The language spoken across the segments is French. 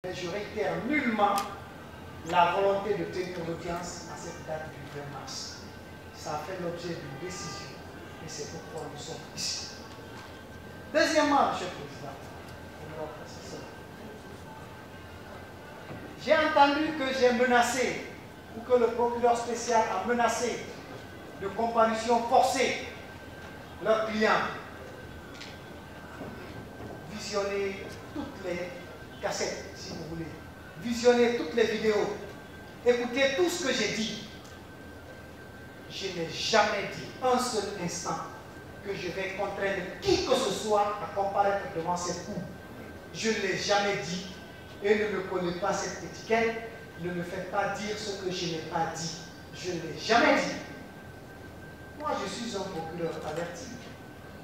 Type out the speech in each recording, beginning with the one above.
Mais je réitère nullement la volonté de tenir l'audience à cette date du 20 mars. Ça a fait l'objet d'une décision et c'est pourquoi nous sommes ici. Deuxièmement, Monsieur le Président, j'ai entendu que j'ai menacé, ou que le procureur spécial a menacé de comparution forcée leurs clients. Visionnez toutes les cassettes, si vous voulez. Visionnez toutes les vidéos. Écoutez tout ce que j'ai dit. Je n'ai jamais dit un seul instant que je vais contraindre qui que ce soit à comparaître devant cette cour. Je ne l'ai jamais dit. Et ne me collez pas cette étiquette. Ne me faites pas dire ce que je n'ai pas dit. Je ne l'ai jamais dit. Moi, je suis un procureur averti.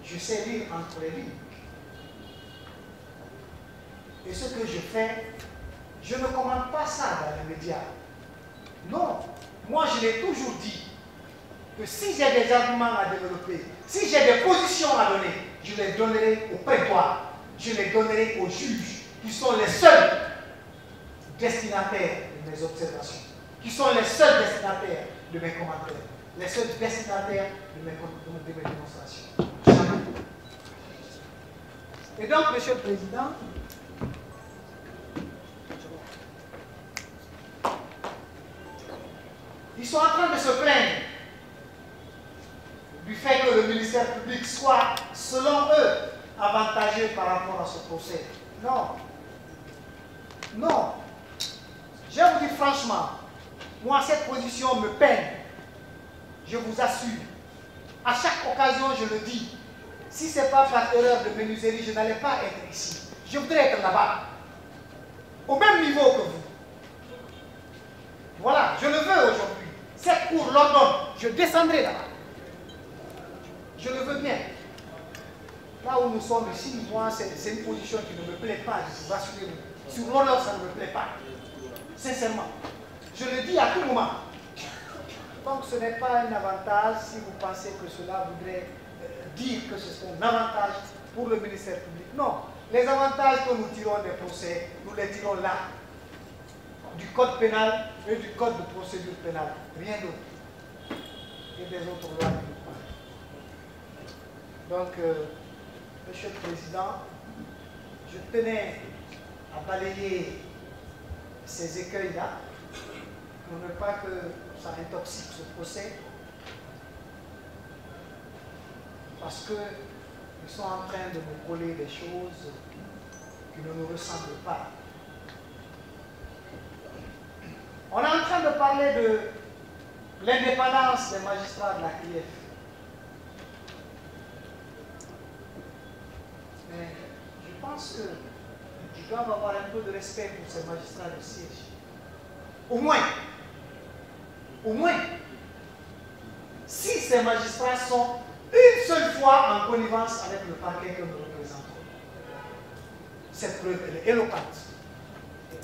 Je sais lire entre les lignes. Et ce que je fais, je ne commande pas ça dans les médias. Non. Moi, je l'ai toujours dit que si j'ai des arguments à développer, si j'ai des positions à donner, je les donnerai au prétoire. Je les donnerai aux juges, qui sont les seuls destinataires de mes observations, qui sont les seuls destinataires de mes commentaires, les seuls destinataires de mes démonstrations. Jamais. Et donc, Monsieur le Président, ils sont en train de se plaindre du fait que le ministère public soit, selon eux, avantageux par rapport à ce procès. Non. Non. Je vous dis franchement, moi, cette position me peine. Je vous assure. À chaque occasion, je le dis. Si ce n'est pas par erreur de menuiserie, je n'allais pas être ici. Je voudrais être là-bas. Au même niveau que vous. Voilà, je le veux aujourd'hui. Cette cour l'ordonne. Je descendrai là-bas. Je le veux bien. Là où nous sommes ici, moi, c'est une position qui ne me plaît pas. Je vous assure. Sur l'honneur, ça ne me plaît pas. Sincèrement. Je le dis à tout moment. Donc ce n'est pas un avantage si vous pensez que cela voudrait dire que c'est un avantage pour le ministère public. Non. Les avantages que nous tirons des procès, nous les tirons là. Du code pénal et du code de procédure pénale. Rien d'autre. Et des autres lois qui nous parlent. Donc, Monsieur le Président, je tenais à balayer ces écueils-là pour ne pas que ça intoxique ce procès. Parce qu'ils sont en train de nous coller des choses qui ne nous ressemblent pas. On est en train de parler de l'indépendance des magistrats de la CRIEF. Mais je pense qu'ils doivent avoir un peu de respect pour ces magistrats de siège. Au moins, si ces magistrats sont une seule fois en connivence avec le parquet que nous représentons. Cette preuve, elle est éloquente.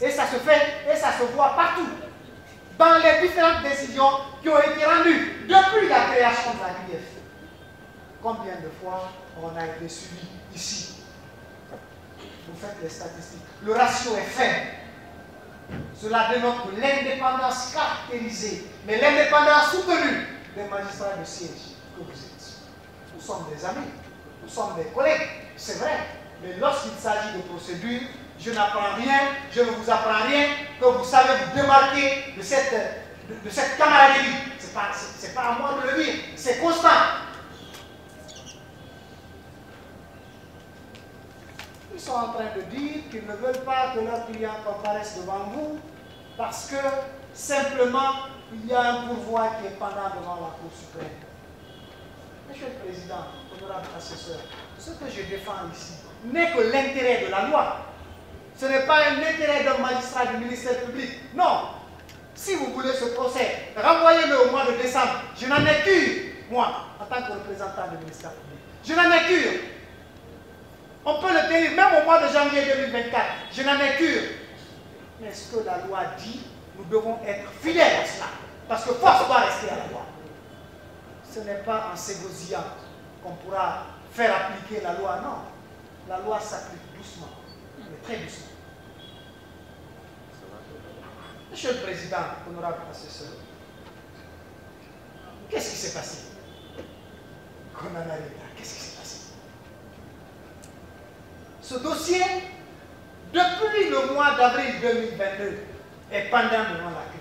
Et ça se fait, et ça se voit partout. Dans les différentes décisions qui ont été rendues depuis la création de la CRIEF. Combien de fois on a été suivi ici? Vous faites les statistiques. Le ratio est faible. Cela dénote que l'indépendance caractérisée, mais l'indépendance soutenue des magistrats de siège que vous êtes. Nous sommes des amis, nous sommes des collègues, c'est vrai. Mais lorsqu'il s'agit de procédure, je n'apprends rien, je ne vous apprends rien, que vous savez vous démarquer de cette camaraderie. Ce n'est pas à moi de le dire, c'est constant. Ils sont en train de dire qu'ils ne veulent pas que leurs clients comparaissent devant vous parce que simplement il y a un pourvoi qui est pendant devant la Cour suprême. Monsieur le Président, honorable assesseur, ce que je défends ici n'est que l'intérêt de la loi. Ce n'est pas un intérêt d'un magistrat du ministère public. Non. Si vous voulez ce procès, renvoyez-le au mois de décembre. Je n'en ai qu'une, moi, en tant que représentant du ministère public. Je n'en ai qu'une. On peut le tenir même au mois de janvier 2024. Je n'en ai qu'une. Mais ce que la loi dit, nous devons être fidèles à cela. Parce que force doit rester à la loi. Ce n'est pas en s'égosillant qu'on pourra faire appliquer la loi, non. La loi s'applique doucement, mais très doucement. Monsieur le Président, honorable assesseur, qu'est-ce qui s'est passé qu'on en arrive là? Qu'est-ce qui s'est passé? Ce dossier, depuis le mois d'avril 2022, est pendant devant la CNIF.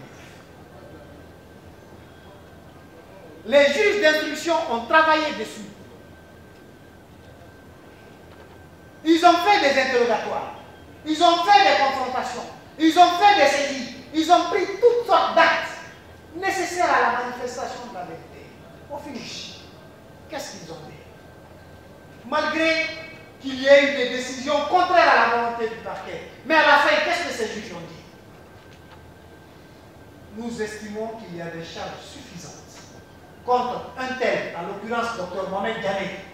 Les juges d'instruction ont travaillé dessus. Ils ont fait des interrogatoires, ils ont fait des confrontations, ils ont fait des saisies, ils ont pris toutes sortes d'actes nécessaires à la manifestation de la vérité. Au finish, qu'est-ce qu'ils ont dit? Malgré qu'il y ait eu des décisions contraires à la volonté du parquet, mais à la fin, qu'est-ce que ces juges ont dit? Nous estimons qu'il y a des charges suffisantes contre un tel, en l'occurrence Dr Mohamed Diané,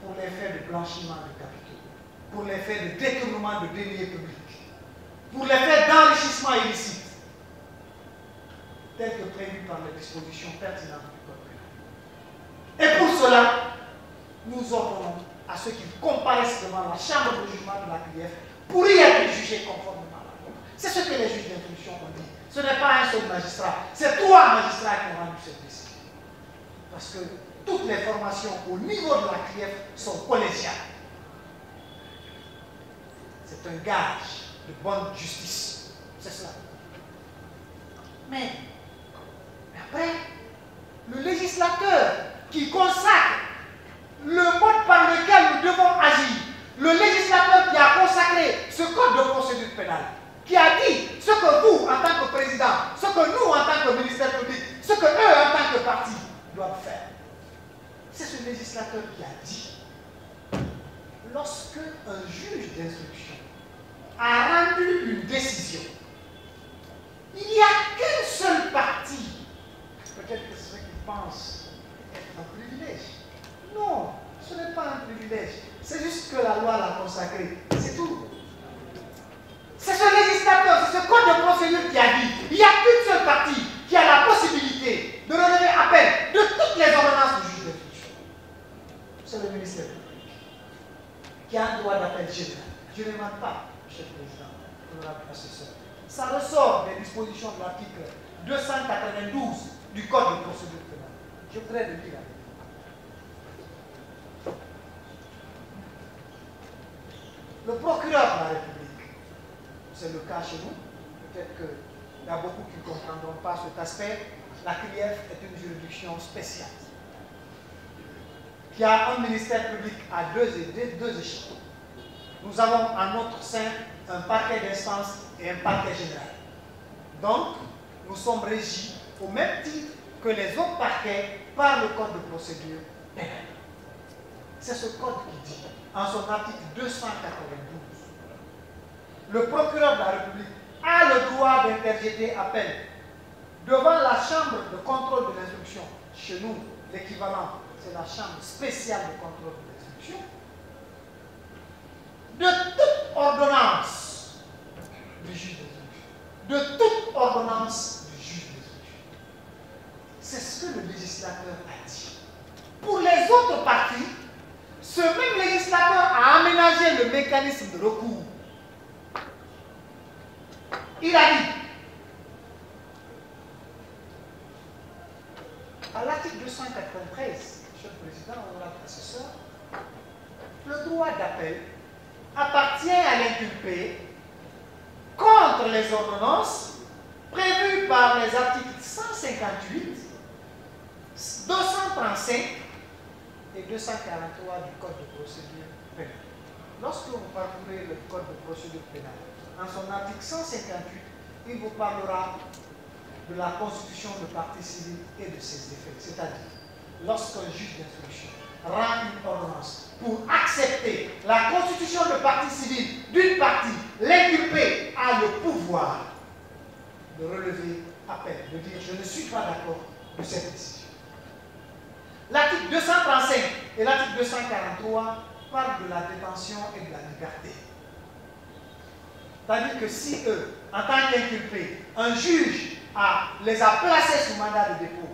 pour les faits de blanchiment de capitaux, pour les faits de détournement de deniers publics, pour les faits d'enrichissement illicite, tels que prévus par les dispositions pertinentes du Code pénal. Et pour cela, nous ordonnons à ceux qui comparaissent devant la chambre de jugement de la CNIF pour y être jugés conformément à la loi. C'est ce que les juges d'instruction ont dit. Ce n'est pas un seul magistrat, c'est 3 magistrats qui ont rendu cette décision. Parce que toutes les formations au niveau de la CNIF sont collégiales. C'est un gage de bonne justice. C'est cela. Mais après, le législateur qui consacre le mode par lequel nous devons agir, le législateur qui a consacré ce code de procédure pénale, qui a dit ce que vous, en tant que président, ce que nous, en tant que ministère public, ce que eux, en tant que parti, doivent faire. C'est ce législateur qui a dit, lorsque un juge d'instruction a rendu une décision, il n'y a qu'une seule partie. Peut-être que c'est ceux qui pensent être un privilège. Non, ce n'est pas un privilège. C'est juste que la loi l'a consacré. C'est tout. C'est ce législateur, c'est ce code de procédure qui a dit, il n'y a qu'une seule partie qui a la possibilité de relever appel de toutes les ordonnances du juge d'instruction. C'est le ministère public qui a un droit d'appel général. Je ne demande pas, Monsieur le Président, honorable assesseur. Ça ressort des dispositions de l'article 292 du Code de procédure pénale. Je voudrais le lire. Le procureur de la République, c'est le cas chez nous, peut-être qu'il y a beaucoup qui ne comprendront pas cet aspect. La CNIF est une juridiction spéciale qui a un ministère public à deux échelons. Nous avons en notre sein un parquet d'instance et un parquet général. Donc, nous sommes régis au même titre que les autres parquets par le code de procédure pénale. C'est ce code qui dit, en son article 292, le procureur de la République a le droit d'interjeter appel devant la chambre de contrôle de l'instruction. Chez nous, l'équivalent, c'est la chambre spéciale de contrôle de l'instruction, de toute ordonnance du juge d'instruction. De toute ordonnance du juge d'instruction. C'est ce que le législateur a dit. Pour les autres parties, ce même législateur a aménagé le mécanisme de recours. Il a dit, à l'article 293, Monsieur le Président, honorable assesseur, le droit d'appel appartient à l'inculpé contre les ordonnances prévues par les articles 158, 235 et 243 du Code de procédure pénale. Lorsque vous parcourez le Code de procédure pénale, en son article 158, il vous parlera de la constitution de partie civile et de ses effets. C'est-à-dire, lorsqu'un juge d'instruction rend une ordonnance pour accepter la constitution de partie civile d'une partie, l'inculpé a le pouvoir de relever appel, de dire je ne suis pas d'accord de cette décision. L'article 235 et l'article 243 parlent de la détention et de la liberté. C'est-à-dire que si eux, en tant qu'inculpés, un juge les a placés sous mandat de dépôt,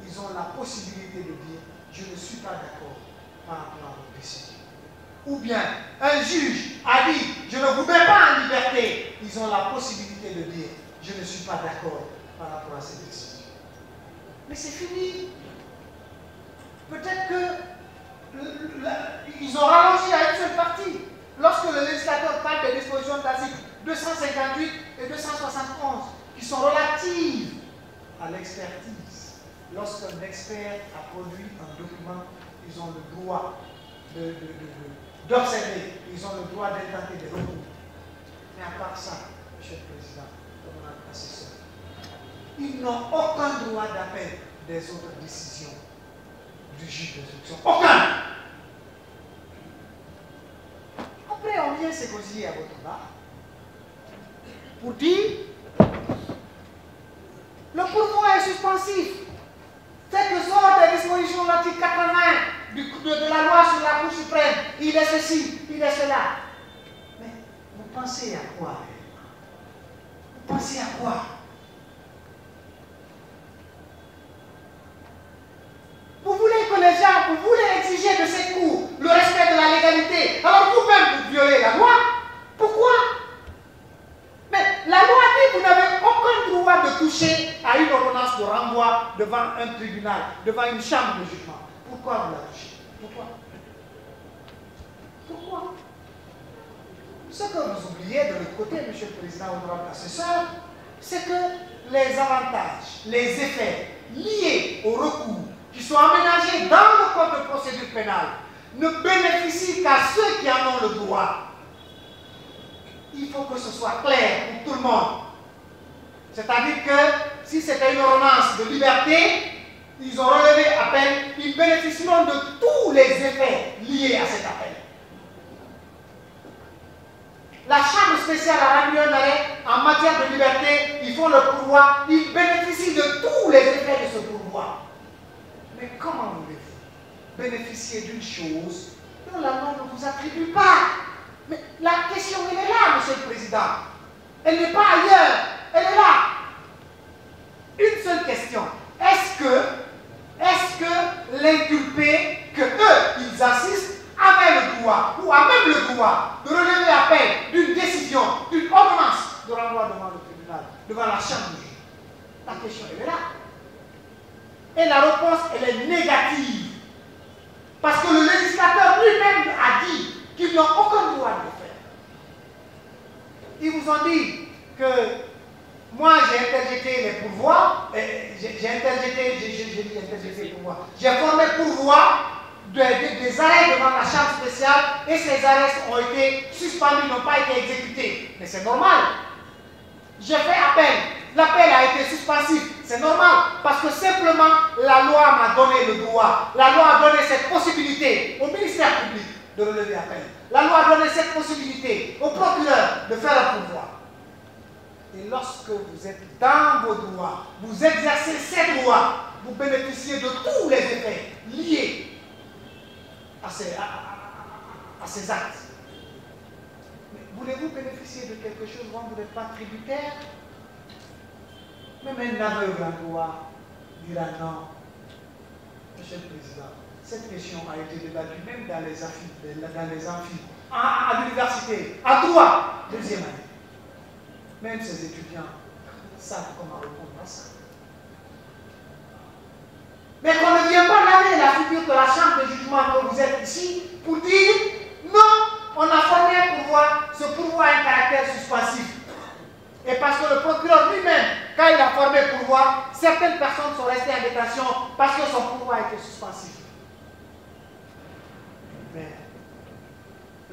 ils ont la possibilité de dire je ne suis pas d'accord par rapport à votre décision. Ou bien un juge a dit je ne vous mets pas en liberté, ils ils ont la possibilité de dire « je ne suis pas d'accord par rapport à cette décision ». Mais c'est fini. Peut-être qu'ils ont rallongé à une seule partie. Lorsque le législateur parle des dispositions de l'article 258 et 271, qui sont relatives à l'expertise, lorsqu'un expert a produit un document, ils ont le droit d'observer, ils ont le droit d'intenter des recours. Mais à part ça, Monsieur le Président, comme on a assesseur, ils n'ont aucun droit d'appel des autres décisions du juge d'instruction. Aucun! Après, on vient s'égosiller à votre bas pour dire le pouvoir est suspensif. C'est que sort des dispositions de l'article 80 de la loi sur la Cour suprême. Il est ceci, il est cela. Mais vous pensez à quoi? Vous pensez à quoi? Vous voulez que les gens, vous voulez exiger de ces cours le respect de la légalité. Alors vous-même, vous violez la loi. Pourquoi? Mais la loi dit que vous n'avez aucun droit de toucher à une ordonnance de renvoi devant un tribunal, devant une chambre de jugement. Pourquoi vous la touchez? Pourquoi? Pourquoi? Ce que vous oubliez de l'autre côté, Monsieur le Président, honorable assesseur, c'est que les avantages, les effets liés au recours qui sont aménagés dans le code de procédure pénale ne bénéficient qu'à ceux qui en ont le droit. Il faut que ce soit clair pour tout le monde. C'est-à-dire que si c'était une ordonnance de liberté, ils ont relevé appel, ils bénéficieront de tous les effets liés à cet appel. La Chambre spéciale a rendu un arrêt en matière de liberté, ils font le pourvoi, ils bénéficient de tous les effets de ce pourvoi. Mais comment voulez-vous bénéficier d'une chose dont la loi ne vous attribue pas? Mais la question, elle est là, Monsieur le Président. Elle n'est pas ailleurs, elle est là. Une seule question. Est-ce que l'inculpé, que eux, ils assistent, avait le droit, ou a même le droit, de relever appel d'une décision, d'une ordonnance de renvoi devant le tribunal, devant la chambre du juge? La question, elle est là. Et la réponse, elle est négative. Parce que le législateur lui-même a dit qu'ils n'ont aucun droit de le faire. Ils vous ont dit que moi j'ai interjeté les pourvois, j'ai formé pourvoi des arrêts devant la chambre spéciale et ces arrêts ont été suspendus, n'ont pas été exécutés. Mais c'est normal. J'ai fait appel. L'appel a été suspensif. C'est normal. Parce que simplement, la loi m'a donné le droit. La loi a donné cette possibilité au ministère public de relever appel. La loi a donné cette possibilité au procureur de faire un pourvoi. Et lorsque vous êtes dans vos droits, vous exercez ces droits, vous bénéficiez de tous les effets liés à ces actes. Mais voulez-vous bénéficier de quelque chose dont vous n'êtes pas tributaire? Même un aveugle en droit dira non. Monsieur le Président, cette question a été débattue même dans les amphis, à l'université, à droit, deuxième année. Même ces étudiants savent comment répondre à ça. Mais qu'on ne vient pas laver la figure de la chambre de jugement que vous êtes ici pour dire non, on a formé un pouvoir, ce pouvoir a un caractère suspensif. Et parce que le procureur lui-même, quand il a formé le pouvoir, certaines personnes sont restées en détention parce que son pouvoir était suspensif. Mais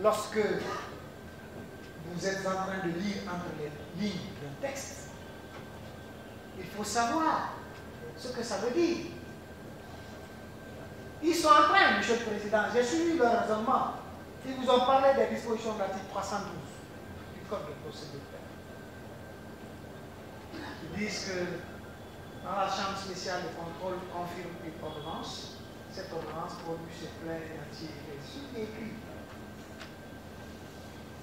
lorsque vous êtes en train de lire entre les lignes d'un texte, il faut savoir ce que ça veut dire. Ils sont en train, Monsieur le Président, j'ai suivi leur raisonnement. Ils vous ont parlé des dispositions de l'article 312 du Code de procédure pénale. Ils disent que dans la chambre spéciale de contrôle confirme une ordonnance, cette ordonnance produit ses pleins et entiers et ce qui est écrit.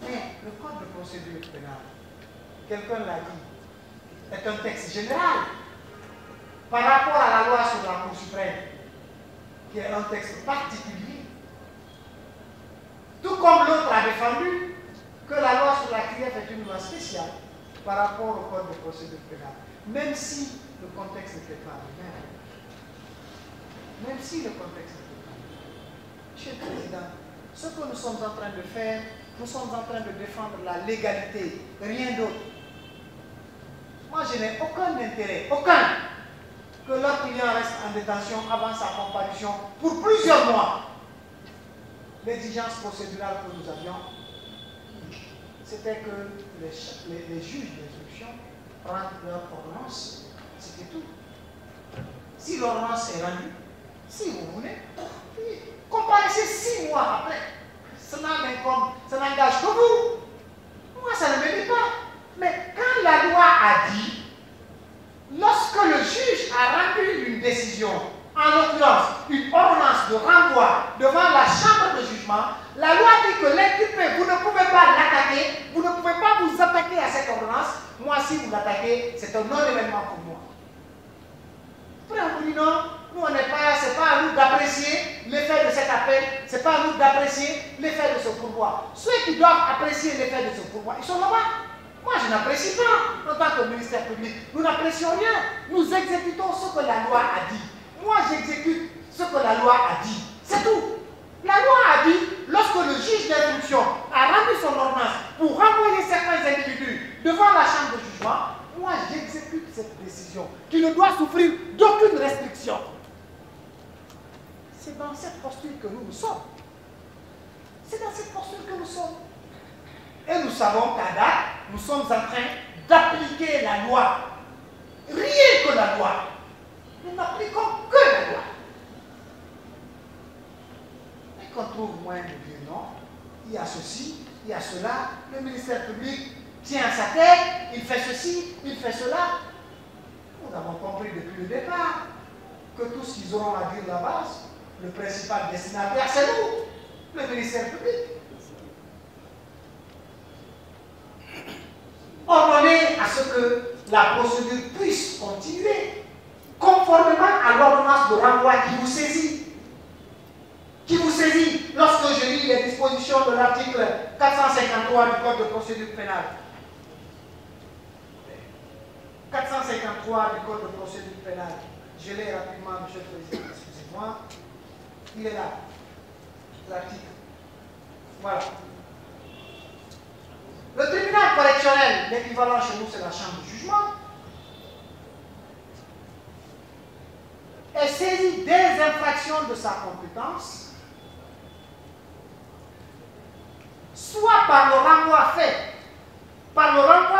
Mais le Code de procédure pénale, quelqu'un l'a dit, est un texte général par rapport à la loi sur la Cour suprême, qui est un texte particulier. Tout comme l'autre a défendu, que la loi sur la CRIEF est une loi spéciale par rapport au code de procédure pénale, même si le contexte n'était pas le même. Même si le contexte n'était pas le même. Monsieur le Président, ce que nous sommes en train de faire, nous sommes en train de défendre la légalité, rien d'autre. Moi, je n'ai aucun intérêt, aucun, que leur client reste en détention avant sa comparution pour plusieurs mois. L'exigence procédurale que nous avions, c'était que les juges d'instruction prennent leur ordonnance. C'était tout. Si l'ordonnance est rendue, si vous voulez, comparaissez 6 mois après. Ça n'engage que vous. Moi, ça ne me dit pas. Mais quand la loi a dit, lorsque le juge a rendu une décision, en l'occurrence une ordonnance de renvoi devant la chambre de jugement, la loi dit que l'inculpé, vous ne pouvez pas l'attaquer, vous ne pouvez pas vous attaquer à cette ordonnance. Moi, si vous l'attaquez, c'est un non-événement pour moi. Après, on vous dit non, nous, on n'est pas, c'est pas à nous d'apprécier l'effet de cet appel, c'est pas à nous d'apprécier l'effet de ce pourvoi. Ceux qui doivent apprécier l'effet de ce pourvoi, ils sont là-bas. Moi, je n'apprécie pas en tant que ministère public. Nous n'apprécions rien. Nous exécutons ce que la loi a dit. Moi, j'exécute ce que la loi a dit. C'est tout. La loi a dit, lorsque le juge d'instruction a rendu son ordonnance pour renvoyer certains individus devant la chambre de jugement, moi, j'exécute cette décision qui ne doit souffrir d'aucune restriction. C'est dans cette posture que nous sommes. C'est dans cette posture que nous sommes. Et nous savons qu'à date, nous sommes en train d'appliquer la loi. Rien que la loi. Nous n'appliquons que la loi. Et qu'on trouve moins de dire non, il y a ceci, il y a cela, le ministère public tient sa tête, il fait ceci, il fait cela. Nous avons compris depuis le départ que tout ce qu'ils auront à dire là-bas, le principal destinataire, c'est nous, le ministère public. Ordonner à ce que la procédure puisse continuer conformément à l'ordonnance de renvoi qui vous saisit. Qui vous saisit lorsque je lis les dispositions de l'article 453 du Code de procédure pénale. 453 du Code de procédure pénale. Je l'ai rapidement, Monsieur le Président, excusez-moi. Il est là, l'article. Voilà. Le tribunal correctionnel, l'équivalent chez nous, c'est la chambre de jugement, est saisi des infractions de sa compétence, soit par le renvoi fait, par le renvoi